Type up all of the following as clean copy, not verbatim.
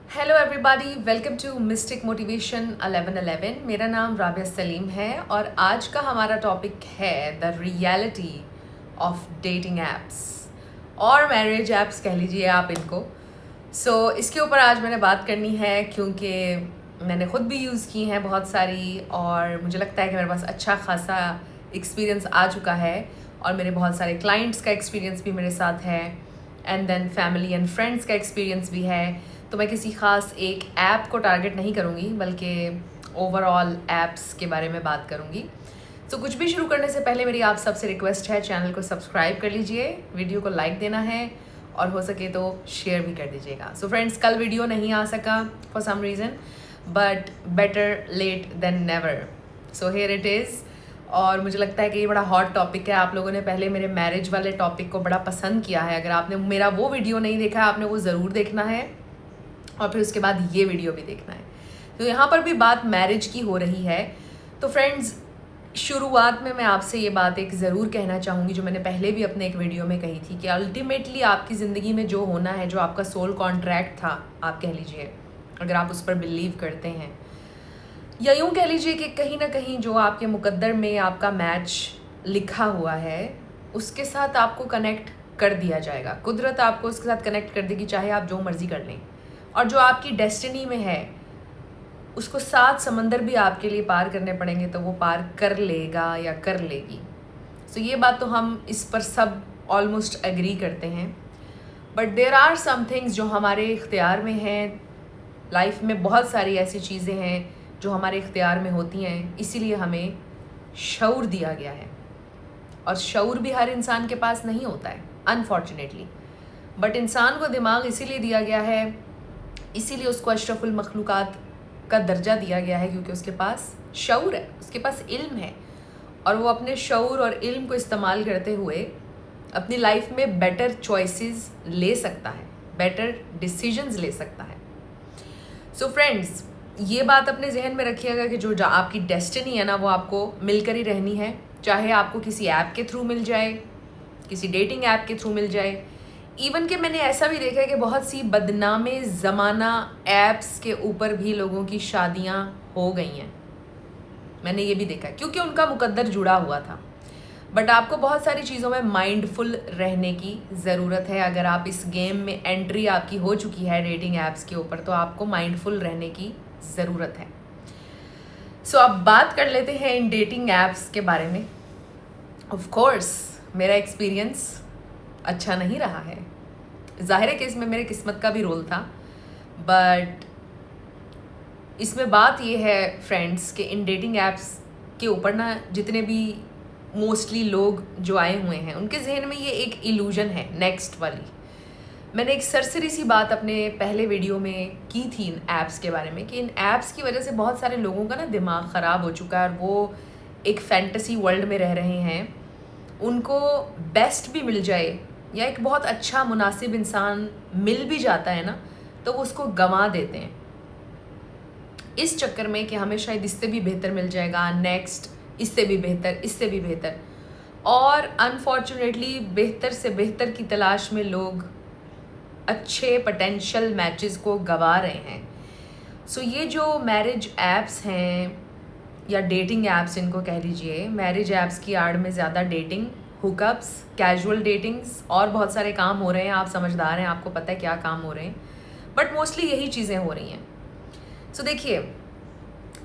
Hello everybody, welcome to mystic motivation 1111। मेरा नाम राबिया सलीम है और आज का हमारा टॉपिक है the reality of dating apps और मैरिज एप्स कह लीजिए आप इनको। इसके ऊपर आज मैंने बात करनी है क्योंकि मैंने ख़ुद भी यूज़ की हैं बहुत सारी और मुझे लगता है कि मेरे पास अच्छा खासा एक्सपीरियंस आ चुका है और मेरे बहुत सारे क्लाइंट्स का एक्सपीरियंस भी मेरे साथ है and then family and friends का एक्सपीरियंस भी है। तो मैं किसी ख़ास एक ऐप को टारगेट नहीं करूँगी बल्कि ओवरऑल ऐप्स के बारे में बात करूँगी। कुछ भी शुरू करने से पहले मेरी आप सबसे रिक्वेस्ट है, चैनल को सब्सक्राइब कर लीजिए, वीडियो को लाइक देना है और हो सके तो शेयर भी कर दीजिएगा। फ्रेंड्स, कल वीडियो नहीं आ सका for some reason, but better late than never. Here it is. और मुझे लगता है कि ये बड़ा हॉट टॉपिक है। आप लोगों ने पहले मेरे मैरिज वाले टॉपिक को बड़ा पसंद किया है। अगर आपने मेरा वो वीडियो नहीं देखा, आपने वो ज़रूर देखना है और फिर उसके बाद ये वीडियो भी देखना है। तो यहाँ पर भी बात मैरिज की हो रही है। तो फ्रेंड्स, शुरुआत में मैं आपसे ये बात एक ज़रूर कहना चाहूँगी जो मैंने पहले भी अपने एक वीडियो में कही थी कि अल्टीमेटली आपकी ज़िंदगी में जो होना है, जो आपका सोल कॉन्ट्रैक्ट था, आप कह लीजिए, अगर आप उस पर बिलीव करते हैं, या यूँ कह लीजिए कि कहीं ना कहीं जो आपके मुकद्दर में आपका मैच लिखा हुआ है उसके साथ आपको कनेक्ट कर दिया जाएगा। कुदरत आपको उसके साथ कनेक्ट कर देगी, चाहे आप जो मर्ज़ी कर लें। और जो आपकी डेस्टिनी में है उसको 7 समंदर भी आपके लिए पार करने पड़ेंगे तो वो पार कर लेगा या कर लेगी। ये बात तो हम इस पर सब ऑलमोस्ट एग्री करते हैं। But there are some things जो हमारे इख्तियार में हैं। लाइफ में बहुत सारी ऐसी चीज़ें हैं जो हमारे इख्तियार में होती हैं, इसीलिए हमें शऊर दिया गया है। और शऊर भी हर इंसान के पास नहीं होता है, अनफॉर्चुनेटली। बट इंसान को दिमाग इसीलिए दिया गया है, इसीलिए उसको अशरफुल मखलूक़ात का दर्जा दिया गया है, क्योंकि उसके पास शऊर है, उसके पास इल्म है और वो अपने शऊर और इल्म को इस्तेमाल करते हुए अपनी लाइफ में बेटर चॉइसेस ले सकता है, बेटर डिसीजंस ले सकता है। फ्रेंड्स, ये बात अपने जहन में रखिएगा कि जो आपकी डेस्टिनी है ना, वो आपको मिलकर ही रहनी है। चाहे आपको किसी ऐप के थ्रू मिल जाए, किसी डेटिंग ऐप के थ्रू मिल जाए। इवन कि मैंने ऐसा भी देखा है कि बहुत सी बदनामे ज़माना ऐप्स के ऊपर भी लोगों की शादियां हो गई हैं। मैंने ये भी देखा है क्योंकि उनका मुकद्दर जुड़ा हुआ था। बट आपको बहुत सारी चीज़ों में माइंडफुल रहने की ज़रूरत है। अगर आप इस गेम में एंट्री आपकी हो चुकी है डेटिंग ऐप्स के ऊपर, तो आपको माइंडफुल रहने की ज़रूरत है। अब बात कर लेते हैं इन डेटिंग ऐप्स के बारे में। ऑफ कोर्स मेरा एक्सपीरियंस अच्छा नहीं रहा है। ज़ाहिर है कि इसमें मेरे किस्मत का भी रोल था। बट इसमें बात ये है फ्रेंड्स कि इन डेटिंग ऐप्स के ऊपर ना, जितने भी मोस्टली लोग जो आए हुए हैं उनके जहन में ये एक इल्यूजन है नेक्स्ट वाली। मैंने एक सरसरी सी बात अपने पहले वीडियो में की थी इन ऐप्स के बारे में कि इन ऐप्स की वजह से बहुत सारे लोगों का ना दिमाग ख़राब हो चुका है और वो एक फैंटेसी वर्ल्ड में रह रहे हैं। उनको बेस्ट भी मिल जाए या एक बहुत अच्छा मुनासिब इंसान मिल भी जाता है ना, तो वो उसको गंवा देते हैं इस चक्कर में कि हमें शायद इससे भी बेहतर मिल जाएगा, नेक्स्ट इससे भी बेहतर, इससे भी बेहतर। और अनफॉर्चुनेटली बेहतर से बेहतर की तलाश में लोग अच्छे पोटेंशियल मैचेस को गंवा रहे हैं। ये जो मैरिज ऐप्स हैं या डेटिंग ऐप्स इनको कह लीजिए, मैरिज ऐप्स की आड़ में ज़्यादा डेटिंग, हुकअप्स, कैजुअल डेटिंग्स और बहुत सारे काम हो रहे हैं। आप समझदार हैं, आपको पता है क्या काम हो रहे हैं, बट मोस्टली यही चीज़ें हो रही हैं। देखिए,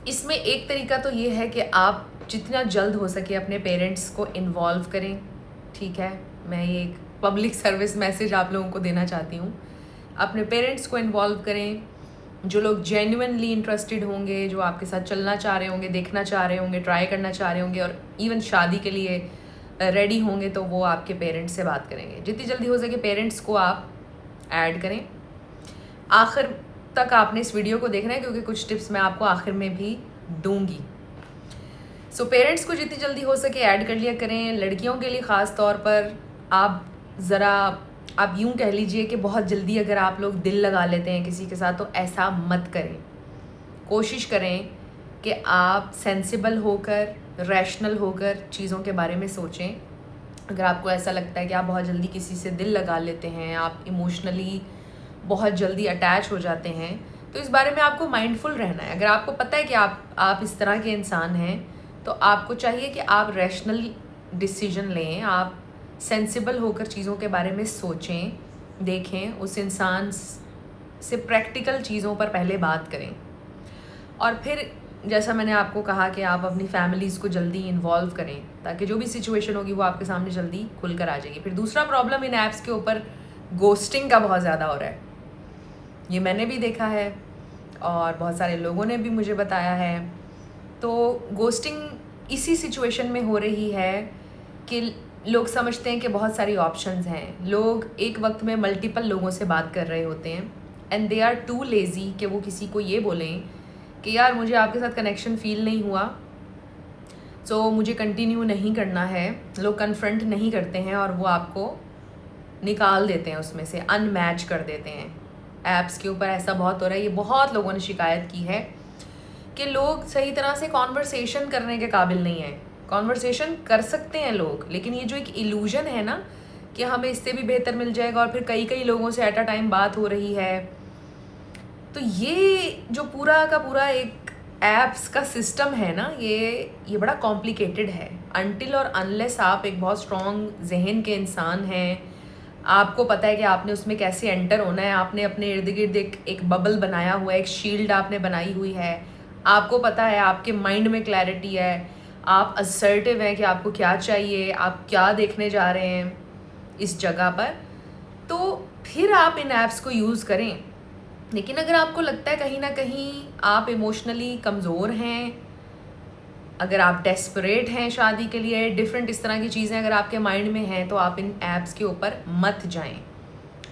इसमें एक तरीका तो ये है कि आप जितना जल्द हो सके अपने पेरेंट्स को इन्वॉल्व करें। ठीक है, मैं ये एक पब्लिक सर्विस मैसेज आप लोगों को देना चाहती हूँ। अपने पेरेंट्स को इन्वॉल्व करें। जो लोग जेन्युइनली इंटरेस्टेड होंगे, जो आपके साथ चलना चाह रहे होंगे, देखना चाह रहे होंगे, ट्राई करना चाह रहे होंगे और इवन शादी के लिए रेडी होंगे, तो वो आपके पेरेंट्स से बात करेंगे। जितनी जल्दी हो सके पेरेंट्स को आप ऐड करें। आखिर तक आपने इस वीडियो को देखना है क्योंकि कुछ टिप्स मैं आपको आखिर में भी दूंगी। पेरेंट्स को जितनी जल्दी हो सके ऐड कर लिया करें। लड़कियों के लिए ख़ास तौर पर आप यूँ कह लीजिए कि बहुत जल्दी अगर आप लोग दिल लगा लेते हैं किसी के साथ, तो ऐसा मत करें। कोशिश करें कि आप सेंसिबल होकर, रैशनल होकर चीज़ों के बारे में सोचें। अगर आपको ऐसा लगता है कि आप बहुत जल्दी किसी से दिल लगा लेते हैं, आप इमोशनली बहुत जल्दी अटैच हो जाते हैं, तो इस बारे में आपको माइंडफुल रहना है। अगर आपको पता है कि आप इस तरह के इंसान हैं, तो आपको चाहिए कि आप रैशनल डिसीजन लें, आप सेंसिबल होकर चीज़ों के बारे में सोचें, देखें, उस इंसान से प्रैक्टिकल चीज़ों पर पहले बात करें। और फिर जैसा मैंने आपको कहा कि आप अपनी फैमिलीज़ को जल्दी इन्वॉल्व करें, ताकि जो भी सिचुएशन होगी वो आपके सामने जल्दी खुल कर आ जाएगी। फिर दूसरा प्रॉब्लम इन ऐप्स के ऊपर गोस्टिंग का बहुत ज़्यादा हो रहा है। ये मैंने भी देखा है और बहुत सारे लोगों ने भी मुझे बताया है। तो गोस्टिंग इसी सिचुएशन में हो रही है कि लोग समझते हैं कि बहुत सारी ऑप्शंस हैं, लोग एक वक्त में मल्टीपल लोगों से बात कर रहे होते हैं and they are too lazy कि वो किसी को ये बोलें कि यार मुझे आपके साथ कनेक्शन फ़ील नहीं हुआ, तो मुझे कंटिन्यू नहीं करना है। लोग कन्फ्रंट नहीं करते हैं और वो आपको निकाल देते हैं उसमें से, अनमैच कर देते हैं। ऐप्स के ऊपर ऐसा बहुत हो रहा है। ये बहुत लोगों ने शिकायत की है कि लोग सही तरह से कॉन्वर्सेशन करने के काबिल नहीं हैं। कॉन्वर्सेशन कर सकते हैं लोग, लेकिन ये जो एक इल्यूजन है ना कि हमें इससे भी बेहतर मिल जाएगा और फिर कई लोगों से एट अ टाइम बात हो रही है, तो ये जो पूरा का पूरा एक ऐप्स का सिस्टम है ना, ये बड़ा कॉम्प्लिकेटेड है। अनटिल और अनलेस आप एक बहुत स्ट्रॉन्ग जहन के इंसान हैं, आपको पता है कि आपने उसमें कैसे एंटर होना है, आपने अपने इर्द गिर्द एक बबल बनाया हुआ है, एक शील्ड आपने बनाई हुई है, आपको पता है, आपके माइंड में क्लैरिटी है, आप असर्टिव हैं कि आपको क्या चाहिए, आप क्या देखने जा रहे हैं इस जगह पर, तो फिर आप इन ऐप्स को यूज़ करें। लेकिन अगर आपको लगता है कहीं ना कहीं आप इमोशनली कमज़ोर हैं, अगर आप डेस्परेट हैं शादी के लिए, डिफरेंट इस तरह की चीज़ें अगर आपके माइंड में हैं, तो आप इन ऐप्स के ऊपर मत जाएं।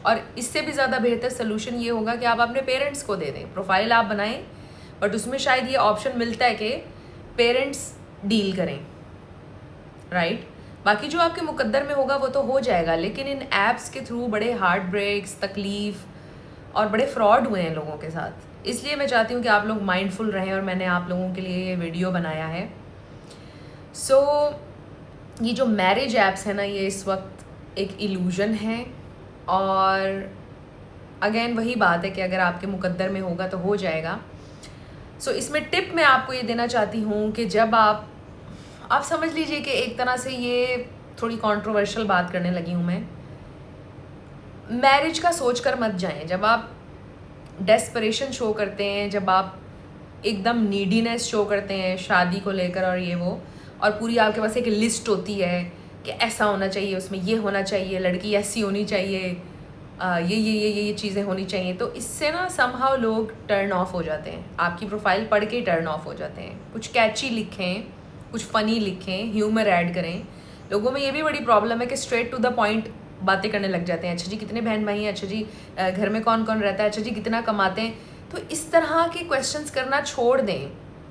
और इससे भी ज़्यादा बेहतर सोल्यूशन ये होगा कि आप अपने पेरेंट्स को दे दें, प्रोफाइल आप बनाएं, बट उसमें शायद ये ऑप्शन मिलता है कि पेरेंट्स डील करें, राइट। बाकी जो आपके मुकद्दर में होगा वो तो हो जाएगा, लेकिन इन ऐप्स के थ्रू बड़े हार्ट ब्रेक्स, तकलीफ़ और बड़े फ्रॉड हुए हैं लोगों के साथ। इसलिए मैं चाहती हूँ कि आप लोग माइंडफुल रहें और मैंने आप लोगों के लिए ये वीडियो बनाया है। सो ये जो मैरिज ऐप्स है ना, ये इस वक्त एक इल्यूजन है। और अगेन वही बात है कि अगर आपके मुकद्दर में होगा तो हो जाएगा। सो इसमें टिप मैं आपको ये देना चाहती हूँ कि जब आप समझ लीजिए कि एक तरह से ये थोड़ी कंट्रोवर्शियल बात करने लगी हूँ मैं, मैरिज का सोच कर मत जाएं। जब आप डेस्परेशन शो करते हैं, जब आप एकदम नीडीनेस शो करते हैं शादी को लेकर और ये वो, और पूरी आपके पास एक लिस्ट होती है कि ऐसा होना चाहिए, उसमें ये होना चाहिए, लड़की ऐसी होनी चाहिए, ये चीज़ें होनी चाहिए, तो इससे ना समहाउ लोग टर्न ऑफ हो जाते हैं। आपकी प्रोफाइल पढ़ के टर्न ऑफ हो जाते हैं। कुछ कैची लिखें, कुछ फ़नी लिखें, ह्यूमर ऐड करें। लोगों में ये भी बड़ी प्रॉब्लम है कि स्ट्रेट टू द पॉइंट बातें करने लग जाते हैं। अच्छा जी कितने बहन भाई हैं, अच्छा जी घर में कौन कौन रहता है, अच्छा जी कितना कमाते हैं। तो इस तरह के क्वेश्चंस करना छोड़ दें।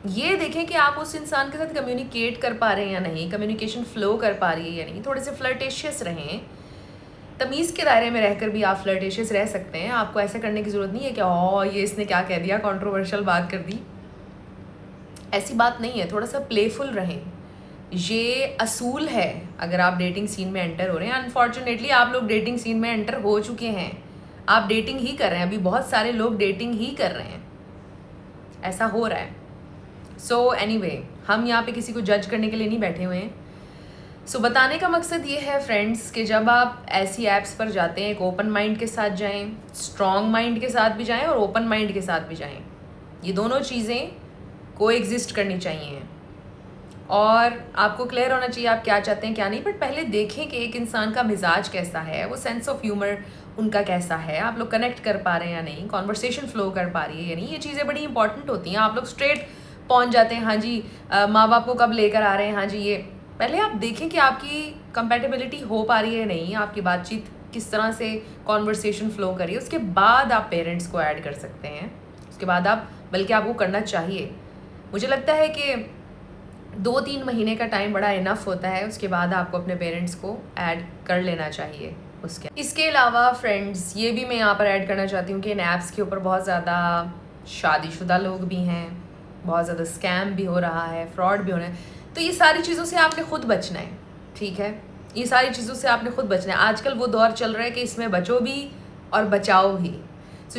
ये देखें कि आप उस इंसान के साथ कम्युनिकेट कर पा रहे हैं या नहीं, कम्युनिकेशन फ्लो कर पा रही है या नहीं। थोड़े से फ्लर्टेशियस रहें, तमीज़ के दायरे में रहकर भी आप फ्लर्टेशियस रह सकते हैं। आपको ऐसा करने की ज़रूरत नहीं है कि ये इसने क्या कह दिया, कंट्रोवर्शियल बात कर दी, ऐसी बात नहीं है। थोड़ा सा प्लेफुल रहें, ये असूल है अगर आप डेटिंग सीन में एंटर हो रहे हैं। अनफॉर्चुनेटली आप लोग डेटिंग सीन में एंटर हो चुके हैं, आप डेटिंग ही कर रहे हैं। अभी बहुत सारे लोग डेटिंग ही कर रहे हैं, ऐसा हो रहा है। सो एनीवे, हम यहाँ पे किसी को जज करने के लिए नहीं बैठे हुए हैं। सो बताने का मकसद ये है फ्रेंड्स कि जब आप ऐसी ऐप्स पर जाते हैं, एक ओपन माइंड के साथ जाएं, स्ट्रॉन्ग माइंड के साथ भी जाएं और ओपन माइंड के साथ भी जाएं। ये दोनों चीज़ें को एग्जिस्ट करनी चाहिए और आपको क्लियर होना चाहिए आप क्या चाहते हैं क्या नहीं। बट पहले देखें कि एक इंसान का मिजाज कैसा है, वो सेंस ऑफ ह्यूमर उनका कैसा है, आप लोग कनेक्ट कर पा रहे हैं या नहीं, कॉन्वर्सेशन फ्लो कर पा रही है या नहीं। ये चीज़ें बड़ी इंपॉर्टेंट होती हैं। आप लोग स्ट्रेट पहुंच जाते हैं, हाँ जी माँ बाप को कब लेकर आ रहे हैं, हाँ जी ये। पहले आप देखें कि आपकी कंपैटिबिलिटी हो पा रही है नहीं, आपकी बातचीत किस तरह से कॉन्वर्सेशन फ्लो करिए, उसके बाद आप पेरेंट्स को ऐड कर सकते हैं। उसके बाद आप, बल्कि आपको करना चाहिए। मुझे लगता है कि 2-3 महीने का टाइम बड़ा इनफ होता है, उसके बाद आपको अपने पेरेंट्स को ऐड कर लेना चाहिए। इसके अलावा फ्रेंड्स, ये भी मैं यहाँ पर ऐड करना चाहती हूँ कि इन ऐप्स के ऊपर बहुत ज़्यादा शादीशुदा लोग भी हैं, बहुत ज़्यादा स्कैम भी हो रहा है, फ्रॉड भी हो रहा है। तो ये सारी चीज़ों से आपने खुद बचना है, ठीक है। ये सारी चीज़ों से आपने खुद बचना है। आजकल वो दौर चल रहा है कि इसमें बचो भी और बचाओ भी।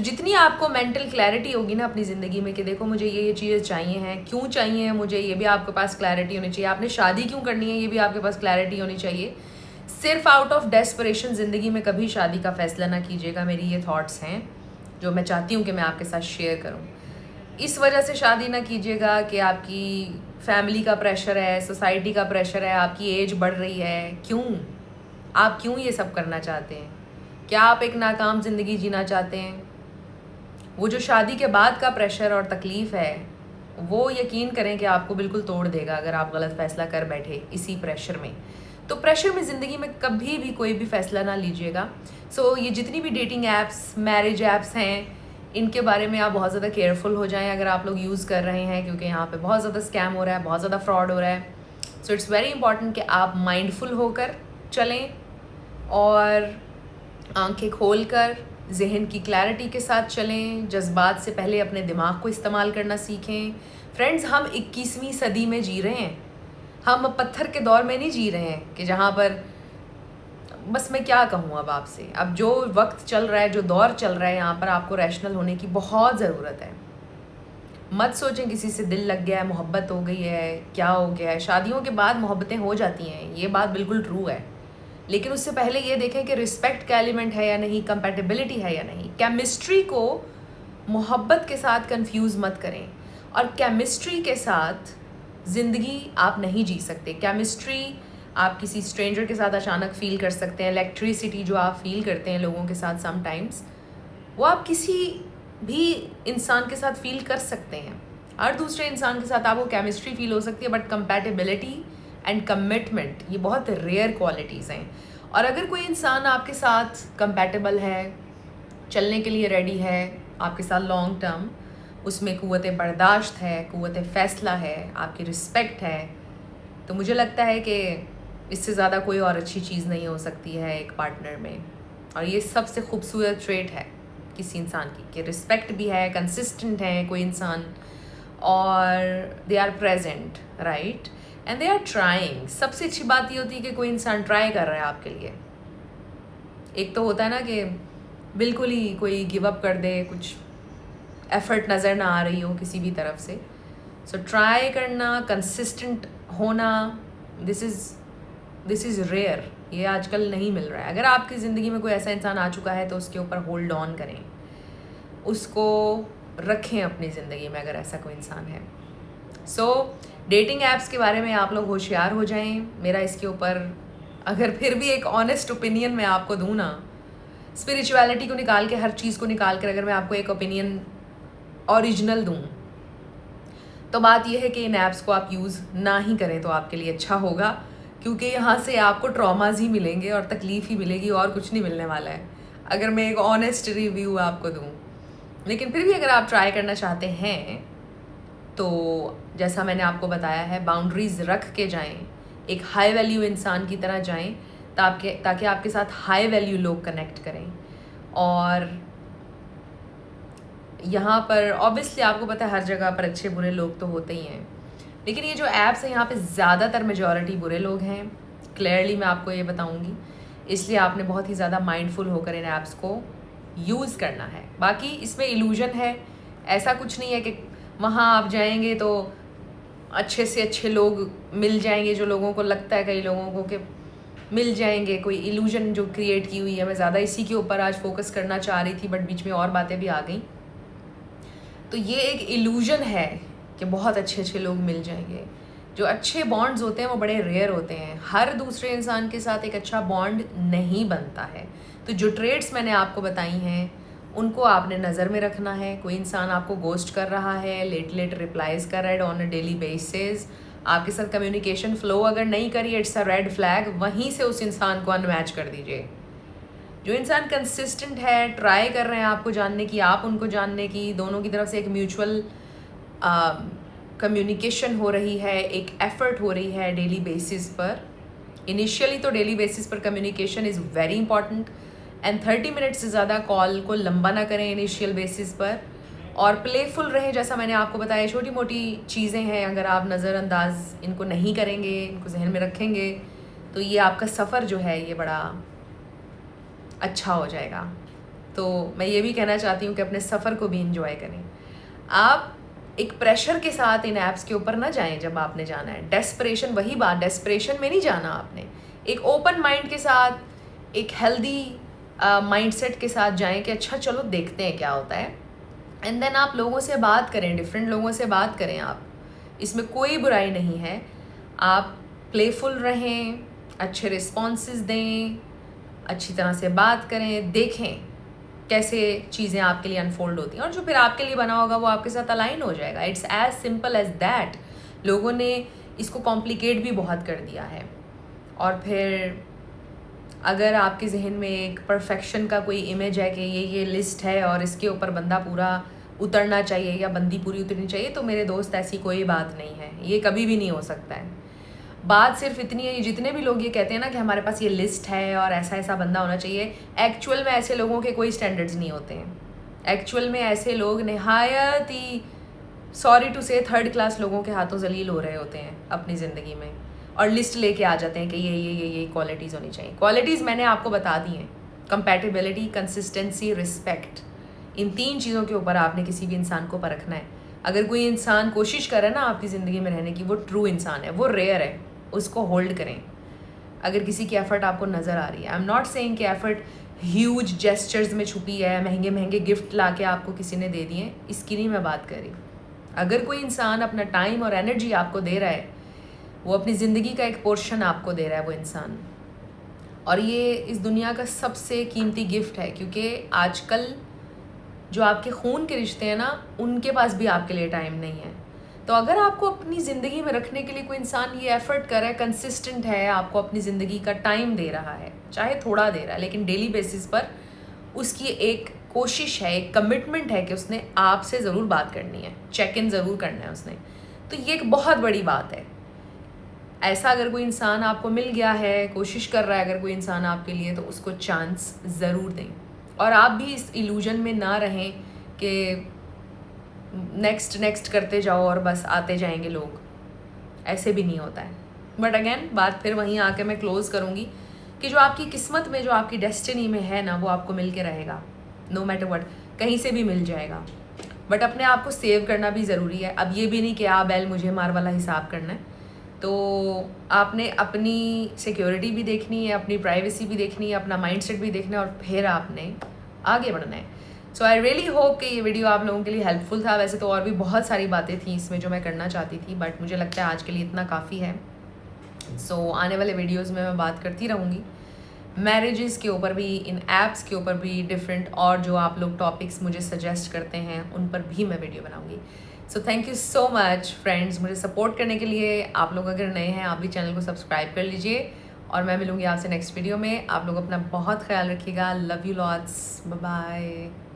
जितनी आपको मेंटल क्लैरिटी होगी ना अपनी ज़िंदगी में कि देखो मुझे ये चीज़ें चाहिए हैं, क्यों चाहिए हैं मुझे, ये भी आपके पास क्लैरिटी होनी चाहिए। आपने शादी क्यों करनी है, ये भी आपके पास क्लैरिटी होनी चाहिए। सिर्फ आउट ऑफ डेस्परेशन ज़िंदगी में कभी शादी का फ़ैसला ना कीजिएगा। मेरी ये थॉट्स हैं जो मैं चाहती हूँ कि मैं आपके साथ शेयर करूँ। इस वजह से शादी ना कीजिएगा कि आपकी फैमिली का प्रेशर है, सोसाइटी का प्रेशर है, आपकी एज बढ़ रही है। क्यों आप क्यों ये सब करना चाहते हैं? क्या आप एक नाकाम ज़िंदगी जीना चाहते हैं? वो जो शादी के बाद का प्रेशर और तकलीफ़ है, वो यकीन करें कि आपको बिल्कुल तोड़ देगा अगर आप गलत फ़ैसला कर बैठे इसी प्रेशर में। तो प्रेशर में ज़िंदगी में कभी भी कोई भी फ़ैसला ना लीजिएगा। ये जितनी भी डेटिंग ऐप्स, मैरिज ऐप्स हैं, इनके बारे में आप बहुत ज़्यादा केयरफुल हो जाएं अगर आप लोग यूज़ कर रहे हैं, क्योंकि यहाँ पे बहुत ज़्यादा स्कैम हो रहा है, बहुत ज़्यादा फ्रॉड हो रहा है। इट्स वेरी इंपॉर्टेंट कि आप माइंडफुल होकर चलें और आंखें खोलकर जहन की क्लैरिटी के साथ चलें। जज्बात से पहले अपने दिमाग को इस्तेमाल करना सीखें। फ्रेंड्स, हम 21वीं सदी में जी रहे हैं। हम पत्थर के दौर में नहीं जी रहे हैं कि जहाँ पर बस मैं क्या कहूँ अब आपसे। अब जो वक्त चल रहा है, जो दौर चल रहा है, यहाँ पर आपको रैशनल होने की बहुत ज़रूरत है। मत सोचें किसी से दिल लग गया है, मोहब्बत हो गई है, क्या हो गया है। शादियों के बाद मोहब्बतें हो जाती हैं, ये बात बिल्कुल ट्रू है, लेकिन उससे पहले ये देखें कि रिस्पेक्ट का एलिमेंट है या नहीं, कंपैटिबिलिटी है या नहीं। केमिस्ट्री को मोहब्बत के साथ कंफ्यूज मत करें, और केमिस्ट्री के साथ ज़िंदगी आप नहीं जी सकते। केमिस्ट्री आप किसी स्ट्रेंजर के साथ अचानक फ़ील कर सकते हैं। इलेक्ट्रिसिटी जो आप फील करते हैं लोगों के साथ समटाइम्स, वो आप किसी भी इंसान के साथ फील कर सकते हैं। हर दूसरे इंसान के साथ आपको केमिस्ट्री फील हो सकती है, बट कंपैटिबिलिटी एंड कमिटमेंट ये बहुत रेयर क्वालिटीज़ हैं। और अगर कोई इंसान आपके साथ कंपैटिबल है, चलने के लिए रेडी है आपके साथ लॉन्ग टर्म, उसमें क़ुव्वत बर्दाश्त है, क़ुव्वत फ़ैसला है, आपकी रिस्पेक्ट है, तो मुझे लगता है कि इससे ज़्यादा कोई और अच्छी चीज़ नहीं हो सकती है एक पार्टनर में। और ये सबसे खूबसूरत ट्रेट है किसी इंसान की कि रिस्पेक्ट भी है, कंसिस्टेंट है कोई इंसान, और they are present, right, and they are trying. सबसे अच्छी बात ये होती है कि कोई इंसान ट्राई कर रहा है आपके लिए। एक तो होता है ना कि बिल्कुल ही कोई गिव अप कर दे, कुछ एफर्ट नज़र ना आ रही हो किसी भी तरफ से। ट्राई करना, कंसिस्टेंट होना, दिस इज़ रेयर। ये आजकल नहीं मिल रहा है। अगर आपकी ज़िंदगी में कोई ऐसा इंसान आ चुका है तो उसके ऊपर होल्ड ऑन करें, उसको रखें अपनी ज़िंदगी में अगर ऐसा कोई इंसान है। डेटिंग ऐप्स के बारे में आप लोग होशियार हो जाएं। मेरा इसके ऊपर अगर फिर भी एक ऑनेस्ट ओपिनियन मैं आपको दूँ ना, स्पिरिचुअलिटी को निकाल के, हर चीज़ को निकाल कर अगर मैं आपको एक ओपिनियन ओरिजिनल दूँ, तो बात यह है कि इन ऐप्स को आप यूज़ ना ही करें तो आपके लिए अच्छा होगा, क्योंकि यहाँ से आपको ट्रॉमाज ही मिलेंगे और तकलीफ़ ही मिलेगी, और कुछ नहीं मिलने वाला है अगर मैं एक ऑनेस्ट रिव्यू आपको दूँ। लेकिन फिर भी अगर आप ट्राई करना चाहते हैं तो जैसा मैंने आपको बताया है, बाउंड्रीज़ रख के जाएं, एक हाई वैल्यू इंसान की तरह जाएं, ताकि आपके साथ हाई वैल्यू लोग कनेक्ट करें। और यहाँ पर ऑब्वियसली आपको पता है हर जगह पर अच्छे बुरे लोग तो होते ही हैं, लेकिन ये जो ऐप्स हैं यहाँ पे ज़्यादातर मेजॉरिटी बुरे लोग हैं। क्लियरली मैं आपको ये बताऊँगी, इसलिए आपने बहुत ही ज़्यादा माइंडफुल होकर इन ऐप्स को यूज़ करना है। बाकी इसमें इल्यूजन है, ऐसा कुछ नहीं है कि वहाँ आप जाएंगे तो अच्छे से अच्छे लोग मिल जाएंगे, जो लोगों को लगता है, कई लोगों को कि मिल जाएंगे। कोई इल्यूजन जो क्रिएट की हुई है, मैं ज़्यादा इसी के ऊपर आज फोकस करना चाह रही थी, बट बीच में और बातें भी आ गई। तो ये एक इल्यूजन है कि बहुत अच्छे अच्छे लोग मिल जाएंगे। जो अच्छे बॉन्ड्स होते हैं वो बड़े रेयर होते हैं। हर दूसरे इंसान के साथ एक अच्छा बॉन्ड नहीं बनता है। तो जो ट्रेड्स मैंने आपको बताई हैं उनको आपने नज़र में रखना है। कोई इंसान आपको गोस्ट कर रहा है, लेट रिप्लाईज कर रहा है ऑन अ डेली बेसिस, आपके साथ कम्युनिकेशन फ़्लो अगर नहीं करिए, इट्स अ रेड फ्लैग। वहीं से उस इंसान को अनमैच कर दीजिए। जो इंसान कंसिस्टेंट है, ट्राई कर रहे हैं आपको जानने की, आप उनको जानने की, दोनों की तरफ से एक म्यूचुअल कम्युनिकेशन हो रही है, एक एफर्ट हो रही है डेली बेसिस पर। इनिशियली तो डेली बेसिस पर communication is very important, and 30 minute से ज़्यादा कॉल को लंबा ना करें इनिशियल बेसिस पर, और प्लेफुल रहें। जैसा मैंने आपको बताया, छोटी मोटी चीज़ें हैं, अगर आप नज़रअंदाज इनको नहीं करेंगे, इनको जहन में रखेंगे, तो ये आपका सफ़र जो है ये बड़ा अच्छा हो जाएगा। तो मैं ये भी कहना चाहती हूँ कि अपने सफ़र को भी इंजॉय करें। आप एक प्रेशर के साथ इन ऐप्स के ऊपर ना जाएं जब आपने जाना है। डेस्परेशन, वही बात, डेस्परेशन में नहीं जाना आपने। एक ओपन माइंड के साथ, एक हेल्दी माइंडसेट के साथ जाएं कि अच्छा चलो देखते हैं क्या होता है। एंड देन आप लोगों से बात करें, डिफरेंट लोगों से बात करें आप, इसमें कोई बुराई नहीं है। आप प्लेफुल रहें, अच्छे रिस्पॉन्सेस दें, अच्छी तरह से बात करें, देखें कैसे चीज़ें आपके लिए अनफोल्ड होती हैं और जो फिर आपके लिए बना होगा वो आपके साथ अलाइन हो जाएगा। It's as simple as that. लोगों ने इसको कॉम्प्लिकेट भी बहुत कर दिया है। और फिर अगर आपके जहन में एक परफेक्शन का कोई इमेज है कि ये लिस्ट है और इसके ऊपर बंदा पूरा उतरना चाहिए या बंदी पूरी उतरनी चाहिए, तो मेरे दोस्त ऐसी कोई बात नहीं है, ये कभी भी नहीं हो सकता है। बात सिर्फ इतनी है, जितने भी लोग ये कहते हैं ना कि हमारे पास ये लिस्ट है और ऐसा ऐसा बंदा होना चाहिए, एक्चुअल में ऐसे लोगों के कोई स्टैंडर्ड्स नहीं होते हैं। एक्चुअल में ऐसे लोग नहायत ही, सॉरी टू से, थर्ड क्लास लोगों के हाथों जलील हो रहे होते हैं अपनी ज़िंदगी में और लिस्ट लेके आ जाते हैं कि ये क्वालिटीज़ होनी चाहिए। क्वालिटीज़ मैंने आपको बता दी हैं, कंपैटिबिलिटी, कंसिस्टेंसी, रिस्पेक्ट। इन 3 चीज़ों के ऊपर आपने किसी भी इंसान को परखना है। अगर कोई इंसान कोशिश करे ना आपकी ज़िंदगी में रहने की, वो ट्रू इंसान है, वो रेयर है, उसको होल्ड करें। अगर किसी की एफ़र्ट आपको नज़र आ रही है, आई एम नॉट सेइंग कि एफ़र्ट ह्यूज जेस्चर्स में छुपी है, महंगे महंगे गिफ्ट ला के आपको किसी ने दे दिए, इसकी नहीं मैं बात कर रही। अगर कोई इंसान अपना टाइम और एनर्जी आपको दे रहा है, वो अपनी ज़िंदगी का एक पोर्शन आपको दे रहा है वो इंसान, और ये इस दुनिया का सबसे कीमती गिफ्ट है। क्योंकि आजकल जो आपके खून के रिश्ते हैं ना, उनके पास भी आपके लिए टाइम नहीं है। तो अगर आपको अपनी ज़िंदगी में रखने के लिए कोई इंसान ये एफ़र्ट कर रहा है, कंसिस्टेंट है, आपको अपनी ज़िंदगी का टाइम दे रहा है, चाहे थोड़ा दे रहा है लेकिन डेली बेसिस पर, उसकी एक कोशिश है, एक कमिटमेंट है कि उसने आपसे ज़रूर बात करनी है, चेक इन ज़रूर करना है उसने, तो ये एक बहुत बड़ी बात है। ऐसा अगर कोई इंसान आपको मिल गया है, कोशिश कर रहा है अगर कोई इंसान आपके लिए, तो उसको चांस ज़रूर दें। और आप भी इस इल्यूजन में ना रहें कि नेक्स्ट करते जाओ और बस आते जाएंगे लोग, ऐसे भी नहीं होता है। बट अगेन बात फिर वहीं आके मैं क्लोज़ करूँगी कि जो आपकी किस्मत में, जो आपकी डेस्टिनी में है ना, वो आपको मिल के रहेगा, नो मैटर व्हाट, कहीं से भी मिल जाएगा। बट अपने आप को सेव करना भी ज़रूरी है। अब ये भी नहीं कि आप बैल मुझे मार वाला हिसाब करना है, तो आपने अपनी सिक्योरिटी भी देखनी है, अपनी प्राइवेसी भी देखनी है, अपना माइंडसेट भी देखना है और फिर आपने आगे बढ़ना है। सो आई रियली होप कि ये वीडियो आप लोगों के लिए हेल्पफुल था। वैसे तो और भी बहुत सारी बातें थी इसमें जो मैं करना चाहती थी, बट मुझे लगता है आज के लिए इतना काफ़ी है। सो आने वाले वीडियोज़ में मैं बात करती रहूँगी मैरिजेस के ऊपर भी, इन ऐप्स के ऊपर भी डिफरेंट, और जो आप लोग टॉपिक्स मुझे सजेस्ट करते हैं उन पर भी मैं वीडियो बनाऊँगी। So thank you so much friends मुझे सपोर्ट करने के लिए। आप लोग अगर नए हैं, आप भी चैनल को सब्सक्राइब कर लीजिए और मैं मिलूँगी आपसे नेक्स्ट वीडियो में। आप लोग अपना बहुत ख्याल रखिएगा। Love you lots, bye bye.